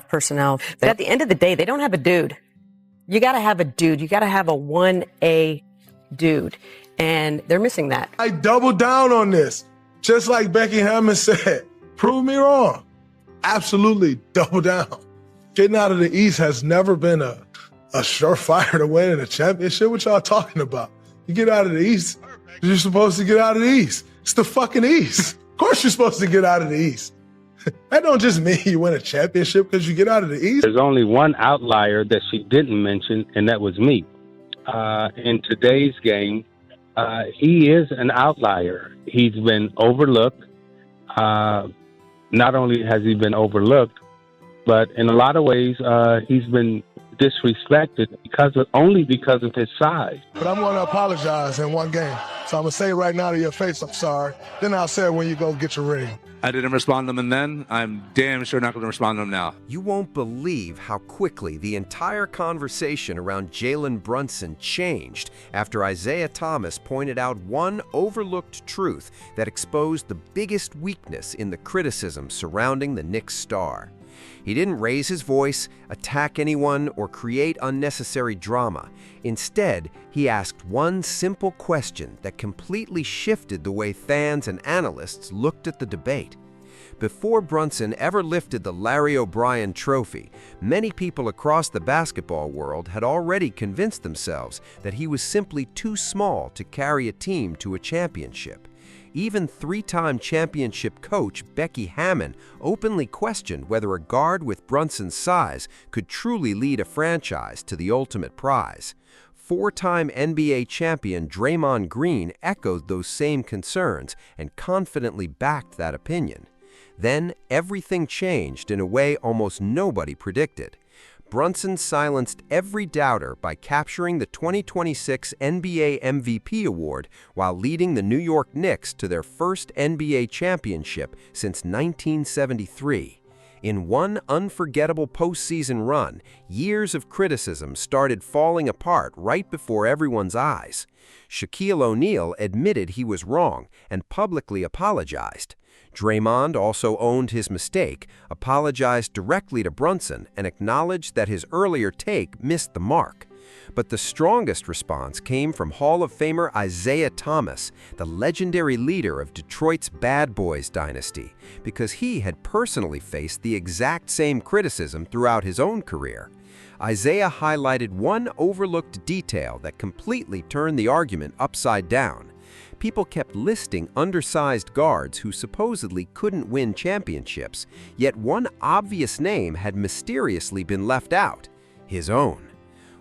enough personnel. But at the end of the day, they don't have a dude. You got to have a dude. You got to have a 1A dude. And they're missing that. I double down on this. Just like Becky Hammond said, prove me wrong. Absolutely double down. Getting out of the East has never been a surefire to winning a championship. What y'all talking about? You get out of the East, you're supposed to get out of the East. It's the fucking East. Of course you're supposed to get out of the East. That don't just mean you win a championship because you get out of the East. There's only one outlier that she didn't mention, and that was me. In today's game, he is an outlier. He's been overlooked. Not only has he been overlooked, but in a lot of ways, he's been disrespected only because of his size. But I'm going to apologize in one game. So I'm going to say right now to your face, I'm sorry. Then I'll say it when you go get your ring. I didn't respond to them then. I'm damn sure not going to respond to them now. You won't believe how quickly the entire conversation around Jalen Brunson changed after Isiah Thomas pointed out one overlooked truth that exposed the biggest weakness in the criticism surrounding the Knicks star. He didn't raise his voice, attack anyone, or create unnecessary drama. Instead, he asked one simple question that completely shifted the way fans and analysts looked at the debate. Before Brunson ever lifted the Larry O'Brien trophy, many people across the basketball world had already convinced themselves that he was simply too small to carry a team to a championship. Even three-time championship coach Becky Hammond openly questioned whether a guard with Brunson's size could truly lead a franchise to the ultimate prize. Four-time NBA champion Draymond Green echoed those same concerns and confidently backed that opinion. Then everything changed in a way almost nobody predicted. Brunson silenced every doubter by capturing the 2026 NBA MVP award while leading the New York Knicks to their first NBA championship since 1973. In one unforgettable postseason run, years of criticism started falling apart right before everyone's eyes. Shaquille O'Neal admitted he was wrong and publicly apologized. Draymond also owned his mistake, apologized directly to Brunson, and acknowledged that his earlier take missed the mark. But the strongest response came from Hall of Famer Isiah Thomas, the legendary leader of Detroit's Bad Boys dynasty, because he had personally faced the exact same criticism throughout his own career. Isiah highlighted one overlooked detail that completely turned the argument upside down. People kept listing undersized guards who supposedly couldn't win championships, yet one obvious name had mysteriously been left out: his own.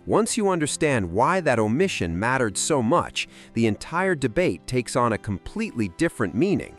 Once you understand why that omission mattered so much, the entire debate takes on a completely different meaning.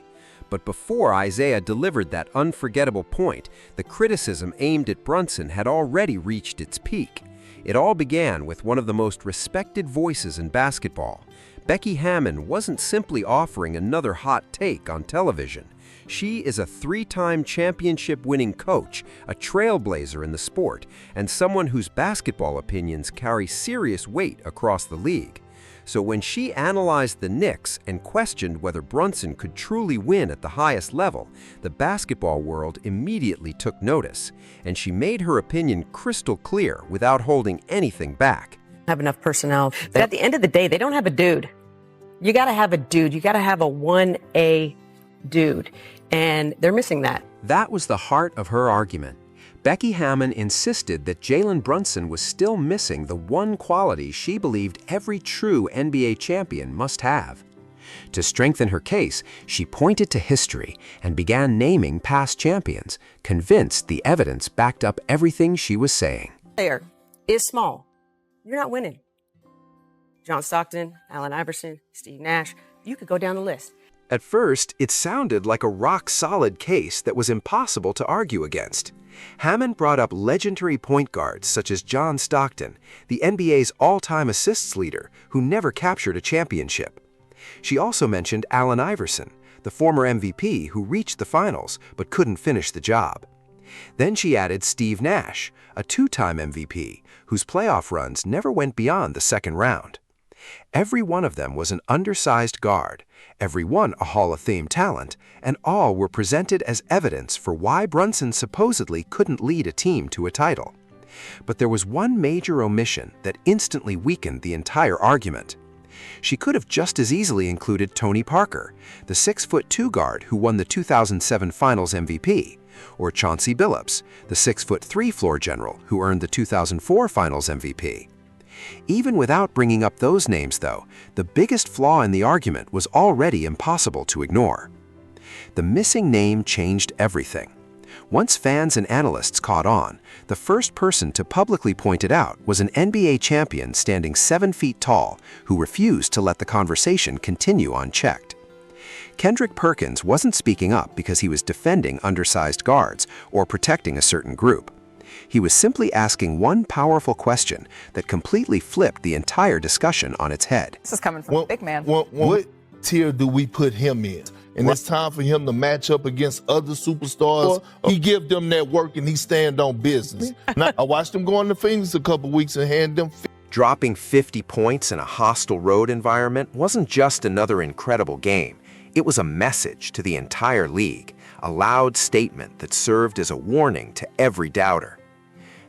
But before Isiah delivered that unforgettable point, the criticism aimed at Brunson had already reached its peak. It all began with one of the most respected voices in basketball. Becky Hammond wasn't simply offering another hot take on television. She is a three-time championship-winning coach, a trailblazer in the sport, and someone whose basketball opinions carry serious weight across the league. So when she analyzed the Knicks and questioned whether Brunson could truly win at the highest level, the basketball world immediately took notice, and she made her opinion crystal clear without holding anything back. Have enough personnel. But at the end of the day, they don't have a dude. You got to have a dude. You got to have a 1A dude. And they're missing that. That was the heart of her argument. Becky Hammond insisted that Jalen Brunson was still missing the one quality she believed every true NBA champion must have. To strengthen her case, she pointed to history and began naming past champions, convinced the evidence backed up everything she was saying. Player is small. You're not winning. John Stockton, Allen Iverson, Steve Nash, you could go down the list. At first, it sounded like a rock-solid case that was impossible to argue against. Hammond brought up legendary point guards such as John Stockton, the NBA's all-time assists leader, who never captured a championship. She also mentioned Allen Iverson, the former MVP who reached the finals but couldn't finish the job. Then she added Steve Nash, a two-time MVP, whose playoff runs never went beyond the second round. Every one of them was an undersized guard, every one a Hall of Fame talent, and all were presented as evidence for why Brunson supposedly couldn't lead a team to a title. But there was one major omission that instantly weakened the entire argument. She could have just as easily included Tony Parker, the 6'2" guard who won the 2007 Finals MVP, or Chauncey Billups, the 6'3" floor general who earned the 2004 Finals MVP. Even without bringing up those names, though, the biggest flaw in the argument was already impossible to ignore. The missing name changed everything. Once fans and analysts caught on, the first person to publicly point it out was an NBA champion standing 7 feet tall who refused to let the conversation continue unchecked. Kendrick Perkins wasn't speaking up because he was defending undersized guards or protecting a certain group. He was simply asking one powerful question that completely flipped the entire discussion on its head. This is coming from a big man. What tier do we put him in? And it's time for him to match up against other superstars. He give them that work and he stand on business. Now, I watched him go in the Phoenix a couple weeks and hand them. Dropping 50 points in a hostile road environment wasn't just another incredible game. It was a message to the entire league, a loud statement that served as a warning to every doubter.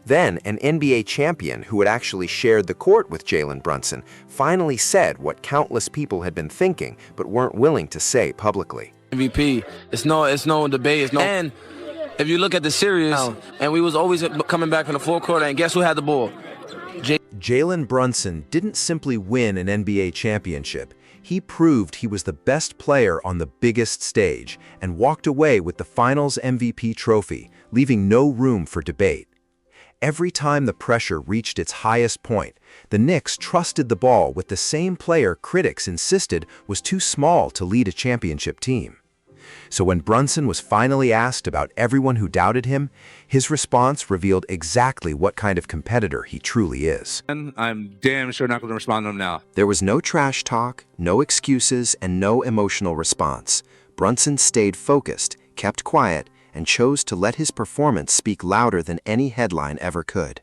Then, an NBA champion who had actually shared the court with Jalen Brunson finally said what countless people had been thinking but weren't willing to say publicly. MVP, it's no debate. And if you look at the series, and we was always coming back from the forecourt, and guess who had the ball? Jalen Brunson didn't simply win an NBA championship. He proved he was the best player on the biggest stage and walked away with the Finals MVP trophy, leaving no room for debate. Every time the pressure reached its highest point, the Knicks trusted the ball with the same player critics insisted was too small to lead a championship team. So when Brunson was finally asked about everyone who doubted him, his response revealed exactly what kind of competitor he truly is. I'm damn sure not going to respond to him now. There was no trash talk, no excuses, and no emotional response. Brunson stayed focused, kept quiet, and chose to let his performance speak louder than any headline ever could.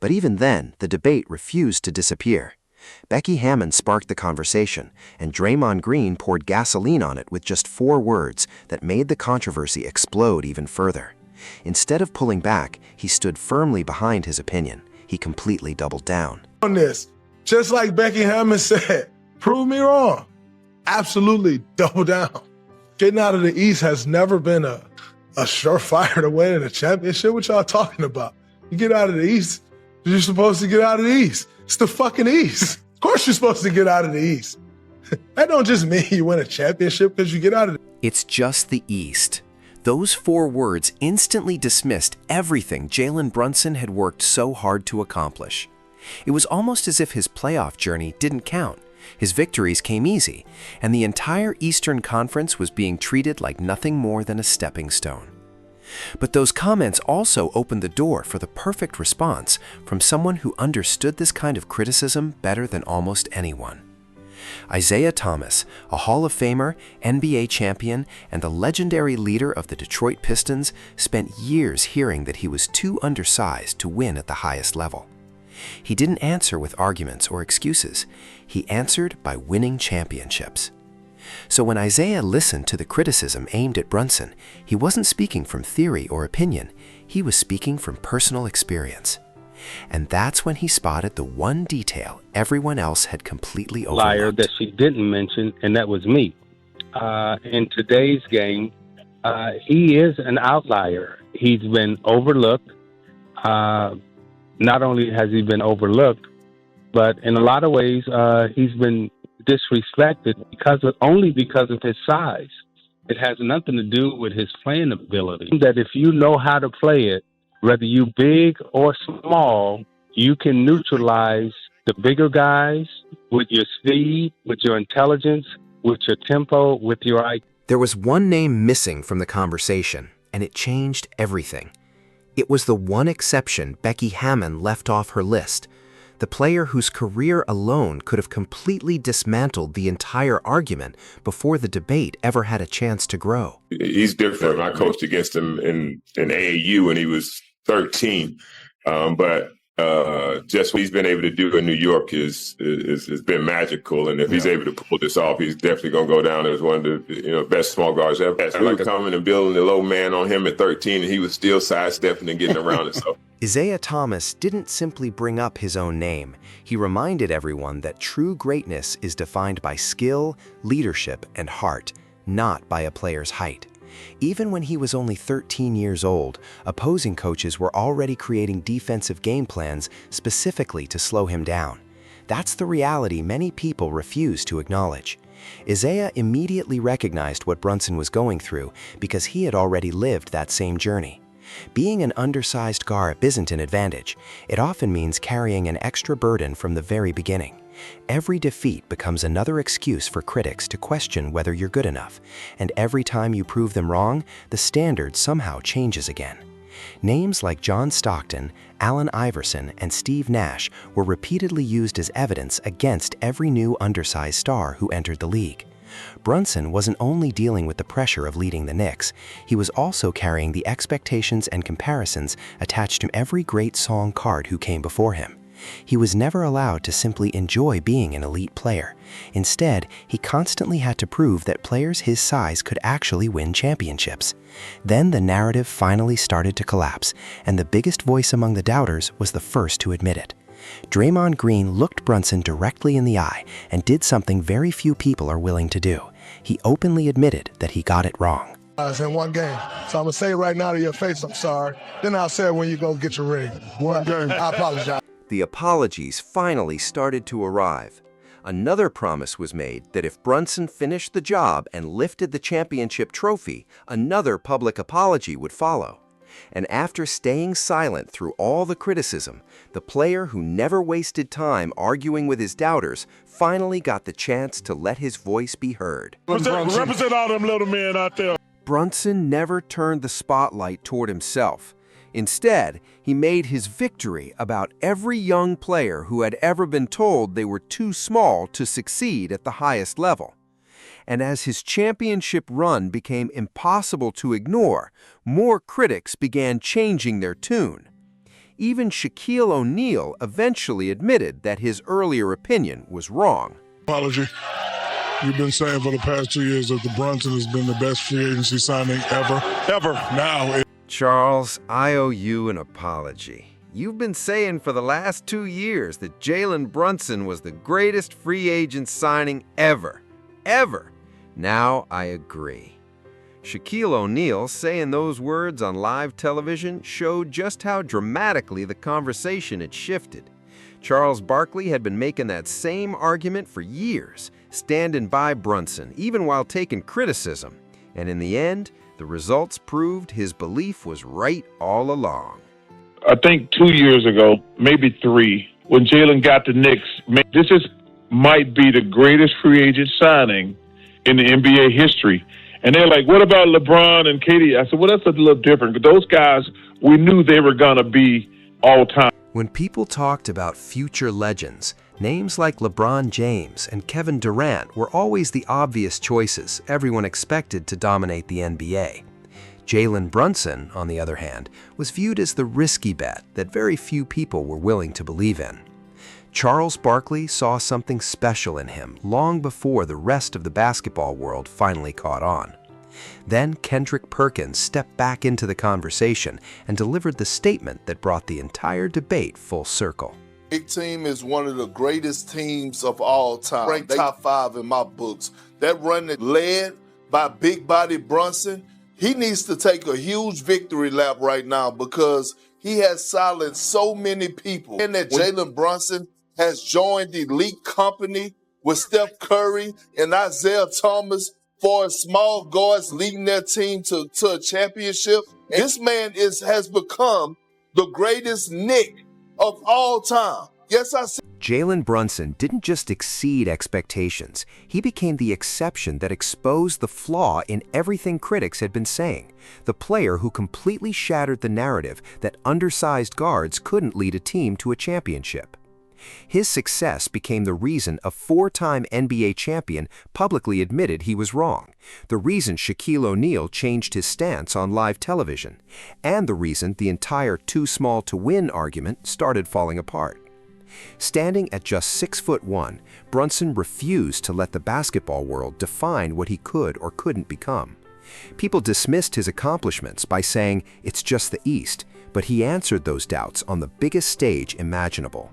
But even then, the debate refused to disappear. Becky Hammon sparked the conversation, and Draymond Green poured gasoline on it with just 4 words that made the controversy explode even further. Instead of pulling back, he stood firmly behind his opinion. He completely doubled down. On this, just like Becky Hammon said, prove me wrong. Absolutely double down. Getting out of the East has never been a surefire to winning a championship. What y'all talking about? You get out of the East, you're supposed to get out of the East. It's the fucking East. Of course you're supposed to get out of the East. That don't just mean you win a championship because you get out of it. It's just the East. Those 4 words instantly dismissed everything Jalen Brunson had worked so hard to accomplish. It was almost as if his playoff journey didn't count. His victories came easy, and the entire Eastern Conference was being treated like nothing more than a stepping stone. But those comments also opened the door for the perfect response from someone who understood this kind of criticism better than almost anyone. Isiah Thomas, a Hall of Famer, NBA champion, and the legendary leader of the Detroit Pistons, spent years hearing that he was too undersized to win at the highest level. He didn't answer with arguments or excuses. He answered by winning championships. So when Isiah listened to the criticism aimed at Brunson, he wasn't speaking from theory or opinion. He was speaking from personal experience. And that's when he spotted the one detail everyone else had completely overlooked. Liar that she didn't mention, and that was me. In today's game, he is an outlier. He's been overlooked. Not only has he been overlooked, but in a lot of ways, he's been disrespected only because of his size. It has nothing to do with his playing ability. That if you know how to play it, whether you big or small, you can neutralize the bigger guys with your speed, with your intelligence, with your tempo, with your IQ. There was one name missing from the conversation, and it changed everything. It was the one exception Becky Hammon left off her list, the player whose career alone could have completely dismantled the entire argument before the debate ever had a chance to grow. He's different. I coached against him in AAU when he was 13. But Just what he's been able to do in New York is has been magical. And if he's able to pull this off, he's definitely going to go down as one of the best small guards ever. We were coming and building the low man on him at 13, and he was still sidestepping and getting around and stuff. Isiah Thomas didn't simply bring up his own name. He reminded everyone that true greatness is defined by skill, leadership, and heart, not by a player's height. Even when he was only 13 years old, opposing coaches were already creating defensive game plans specifically to slow him down. That's the reality many people refuse to acknowledge. Isiah immediately recognized what Brunson was going through because he had already lived that same journey. Being an undersized guard isn't an advantage. It often means carrying an extra burden from the very beginning. Every defeat becomes another excuse for critics to question whether you're good enough, and every time you prove them wrong, the standard somehow changes again. Names like John Stockton, Allen Iverson, and Steve Nash were repeatedly used as evidence against every new undersized star who entered the league. Brunson wasn't only dealing with the pressure of leading the Knicks, he was also carrying the expectations and comparisons attached to every great song card who came before him. He was never allowed to simply enjoy being an elite player. Instead, he constantly had to prove that players his size could actually win championships. Then the narrative finally started to collapse, and the biggest voice among the doubters was the first to admit it. Draymond Green looked Brunson directly in the eye and did something very few people are willing to do. He openly admitted that he got it wrong. It's in one game. So I'm going to say right now to your face, I'm sorry. Then I'll say it when you go get your ring. One game. I apologize. The apologies finally started to arrive. Another promise was made that if Brunson finished the job and lifted the championship trophy, another public apology would follow. And after staying silent through all the criticism, the player who never wasted time arguing with his doubters finally got the chance to let his voice be heard. Represent all them little men out there. Brunson never turned the spotlight toward himself. Instead, he made his victory about every young player who had ever been told they were too small to succeed at the highest level. And as his championship run became impossible to ignore, more critics began changing their tune. Even Shaquille O'Neal eventually admitted that his earlier opinion was wrong. Apology. You've been saying for the past 2 years that the Brunson has been the best free agency signing ever. Now. Charles, I owe you an apology. You've been saying for the last 2 years that Jalen Brunson was the greatest free agent signing ever. Now I agree. Shaquille O'Neal saying those words on live television showed just how dramatically the conversation had shifted. Charles Barkley had been making that same argument for years, standing by Brunson, even while taking criticism. And in the end, the results proved his belief was right all along. I think 2 years ago, maybe 3, when Jalen got the Knicks, might be the greatest free agent signing in the NBA history. And they're like, what about LeBron and KD? I said, well, that's a little different. But those guys, we knew they were going to be all time. When people talked about future legends, names like LeBron James and Kevin Durant were always the obvious choices everyone expected to dominate the NBA. Jalen Brunson, on the other hand, was viewed as the risky bet that very few people were willing to believe in. Charles Barkley saw something special in him long before the rest of the basketball world finally caught on. Then Kendrick Perkins stepped back into the conversation and delivered the statement that brought the entire debate full circle. Big Team is one of the greatest teams of all time. Ranked top 5 in my books. That run that led by Big Body Brunson, he needs to take a huge victory lap right now because he has silenced so many people. And that Jalen Brunson has joined the elite company with Steph Curry and Isiah Thomas for small guards leading their team to a championship. This man has become the greatest Knick of all time. Yes, I see. Jalen Brunson didn't just exceed expectations. He became the exception that exposed the flaw in everything critics had been saying. The player who completely shattered the narrative that undersized guards couldn't lead a team to a championship. His success became the reason a four-time NBA champion publicly admitted he was wrong, the reason Shaquille O'Neal changed his stance on live television, and the reason the entire too small to win argument started falling apart. Standing at just 6'1", Brunson refused to let the basketball world define what he could or couldn't become. People dismissed his accomplishments by saying it's just the East, but he answered those doubts on the biggest stage imaginable.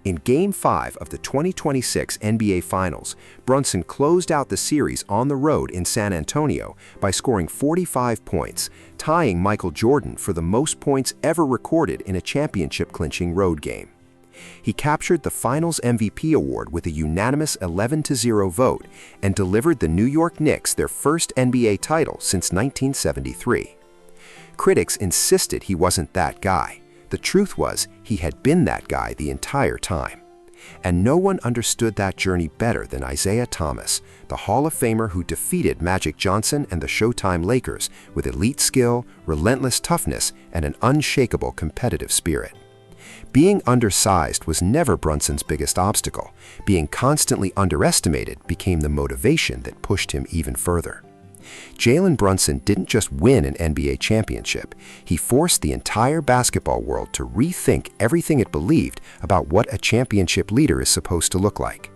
In Game 5 of the 2026 NBA Finals, Brunson closed out the series on the road in San Antonio by scoring 45 points, tying Michael Jordan for the most points ever recorded in a championship-clinching road game. He captured the Finals MVP award with a unanimous 11-0 vote and delivered the New York Knicks their first NBA title since 1973. Critics insisted he wasn't that guy. The truth was, he had been that guy the entire time. And no one understood that journey better than Isiah Thomas, the Hall of Famer who defeated Magic Johnson and the Showtime Lakers with elite skill, relentless toughness, and an unshakable competitive spirit. Being undersized was never Brunson's biggest obstacle. Being constantly underestimated became the motivation that pushed him even further. Jalen Brunson didn't just win an NBA championship. He forced the entire basketball world to rethink everything it believed about what a championship leader is supposed to look like.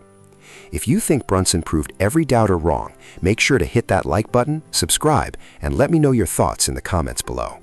If you think Brunson proved every doubter wrong, make sure to hit that like button, subscribe, and let me know your thoughts in the comments below.